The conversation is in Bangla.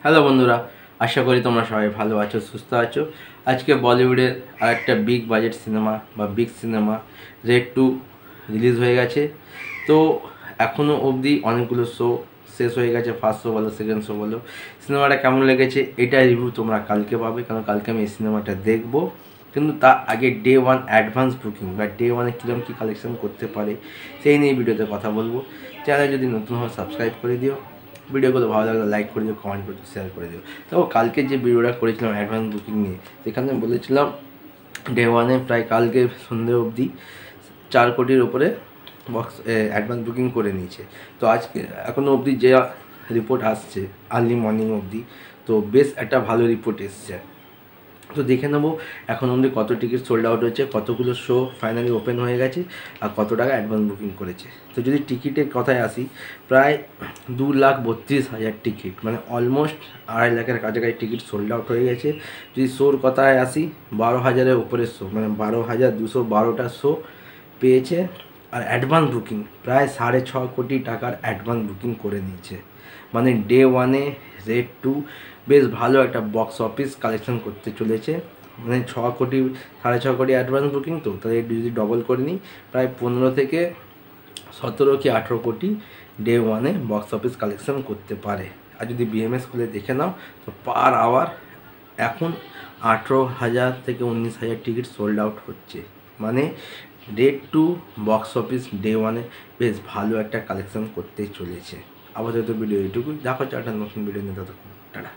হ্যালো বন্ধুরা, আশা করি তোমরা সবাই ভালো আছো, সুস্থ আছো। আজকে বলিউডের আরেকটা বিগ বাজেট সিনেমা বা বিগ সিনেমা রেড 2 রিলিজ হয়ে গেছে। তো এখনও অবধি অনেকগুলো শো শেষ হয়ে গেছে, ফার্স্ট শো বলো, সেকেন্ড শো বলো। সিনেমাটা কেমন লেগেছে এটা রিভিউ তোমরা কালকে পাবে, কারণ কালকে আমি এই সিনেমাটা দেখবো। কিন্তু তার আগে ডে ওয়ান অ্যাডভান্স বুকিং বা ডে ওয়ানে কীরকম কী কালেকশন করতে পারে সেই নিয়ে ভিডিওতে কথা বলবো। চ্যানেল যদি নতুন হয় সাবস্ক্রাইব করে দিও, ভিডিওগুলো ভালো লাগলে লাইক করে দিও, কমেন্ট করে দিও, শেয়ার করে দিও। তো কালকে যে ভিডিওটা করেছিলাম অ্যাডভান্স বুকিং নিয়ে, সেখানে বলেছিলাম ডে ওয়ানে প্রায় কালকে সন্ধ্যে অবধি 4 কোটির ওপরে বক্স অ্যাডভান্স বুকিং করে নিয়েছে। তো আজকে এখনও অবধি যে রিপোর্ট আসছে আর্লি মর্নিং অবধি, তো বেশ একটা ভালো রিপোর্ট এসছে। তো দেখে নেবো এখন অবধি কত টিকিট সোল্ড আউট হচ্ছে, কতগুলো শো ফাইনালি ওপেন হয়ে গেছে, আর কত টাকা অ্যাডভান্স বুকিং করেছে। তো যদি টিকিটের কথায় আসি, প্রায় 2,32,000 টিকিট, মানে অলমোস্ট 2.5 লাখের কাছাকাছি টিকিট সোল্ড আউট হয়ে গেছে। যদি শোর কথায় আসি, 12,000-এর উপরে শো, মানে 12,212টা শো পেয়েছে। আর অ্যাডভান্স বুকিং প্রায় 6.5 কোটি টাকার অ্যাডভান্স বুকিং করে নিয়েছে। মানে ডে ওয়ানে রেড 2 বেশ ভালো একটা বক্স অফিস কালেকশন করতে চলেছে। মানে 6 কোটি, 6.5 কোটি অ্যাডভান্স বুকিং, তো তাহলে যদি ডবল করে নিই, প্রায় 15 থেকে 17 কি 18 কোটি ডে ওয়ানে বক্স অফিস কালেকশন করতে পারে। আর যদি বিএমএস খুলে দেখে নাও, তো পার আওয়ার এখন 18,000 থেকে 19,000 টিকিট সোল্ড আউট হচ্ছে। মানে রেড 2 বক্স অফিস ডে ওয়ানে বেশ ভালো একটা কালেকশন করতে চলেছে। আপাতত ভিডিও এইটুকুই, দেখা হচ্ছে একটা নতুন ভিডিও নিয়ে, ততক্ষণ টাটা।